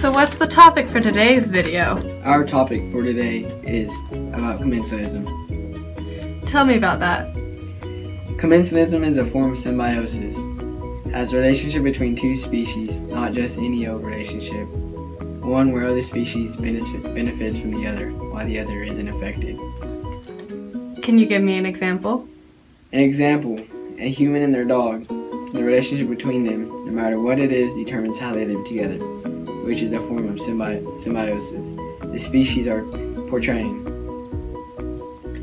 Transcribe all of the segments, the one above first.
So what's the topic for today's video? Our topic for today is about commensalism. Tell me about that. Commensalism is a form of symbiosis. It has a relationship between two species, not just any old relationship. One where other species benefits from the other, while the other isn't affected. Can you give me an example? An example, a human and their dog. The relationship between them, no matter what it is, determines how they live together, which is a form of symbiosis the species are portraying.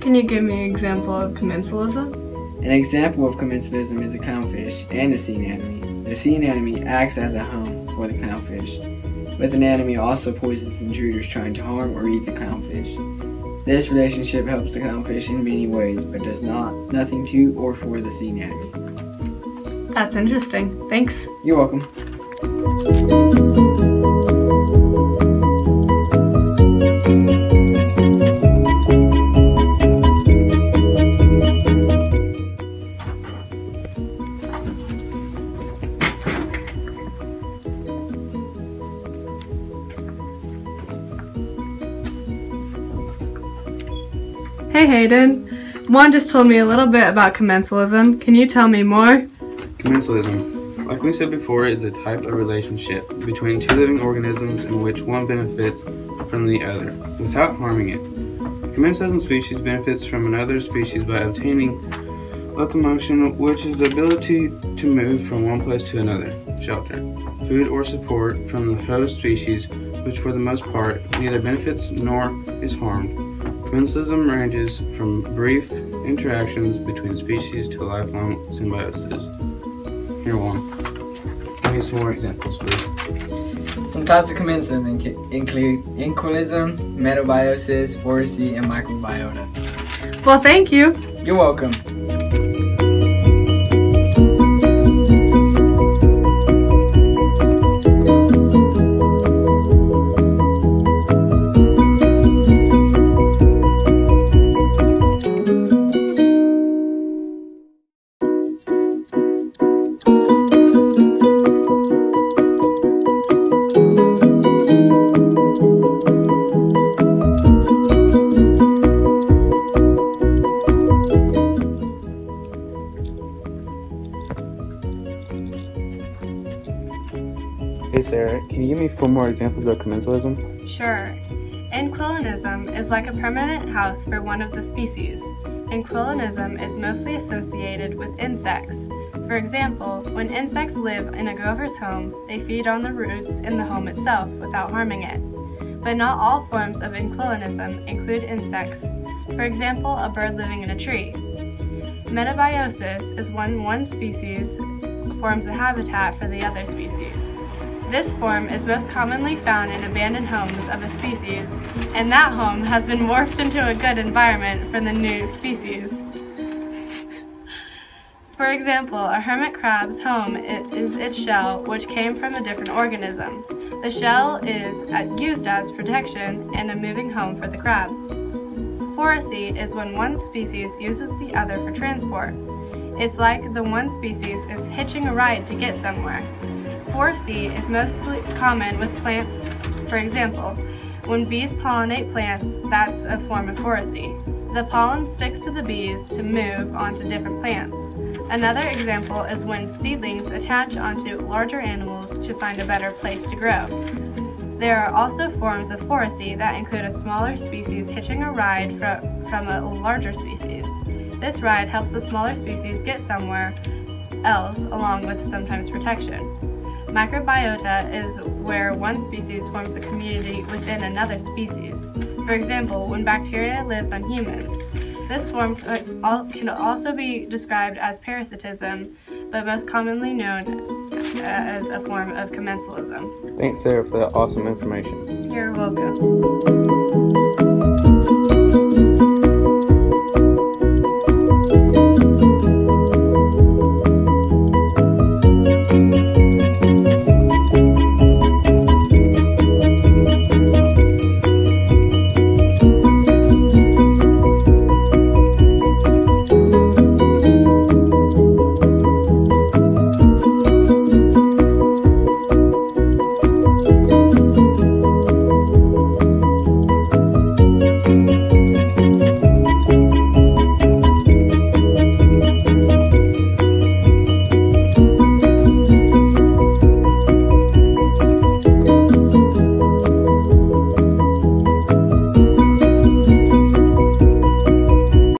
Can you give me an example of commensalism? An example of commensalism is a clownfish and a sea anemone. The sea anemone acts as a home for the clownfish, but the anemone also poisons intruders trying to harm or eat the clownfish. This relationship helps the clownfish in many ways, but does nothing to or for the sea anemone. That's interesting. Thanks. You're welcome. Hey Hayden. Juan just told me a little bit about commensalism. Can you tell me more? Commensalism, like we said before, is a type of relationship between two living organisms in which one benefits from the other without harming it. A commensalism species benefits from another species by obtaining locomotion, which is the ability to move from one place to another, shelter, food, or support from the host species, which for the most part neither benefits nor is harmed. Commensalism ranges from brief interactions between species to lifelong symbiosis. Here, Juan. Give me some more examples, please. Some types of commensalism include inquilism, metabiosis, voracy, and microbiota. Well, thank you. You're welcome. Hey Sarah, can you give me 4 more examples of commensalism? Sure. Inquilism is like a permanent house for one of the species. Inquilism is mostly associated with insects. For example, when insects live in a grover's home, they feed on the roots in the home itself without harming it. But not all forms of inquilism include insects. For example, a bird living in a tree. Metabiosis is when one species forms a habitat for the other species. This form is most commonly found in abandoned homes of a species, and that home has been morphed into a good environment for the new species. For example, a hermit crab's home is its shell, which came from a different organism. The shell is used as protection and a moving home for the crab. Foracy is when one species uses the other for transport. It's like the one species is hitching a ride to get somewhere. Foracy is mostly common with plants. For example, when bees pollinate plants, that's a form of foracy. The pollen sticks to the bees to move onto different plants. Another example is when seedlings attach onto larger animals to find a better place to grow. There are also forms of foracy that include a smaller species hitching a ride from a larger species. This ride helps the smaller species get somewhere else, along with sometimes protection. Microbiota is where one species forms a community within another species. For example, when bacteria lives on humans. This form can also be described as parasitism, but most commonly known as a form of commensalism. Thanks Sarah for that awesome information. You're welcome.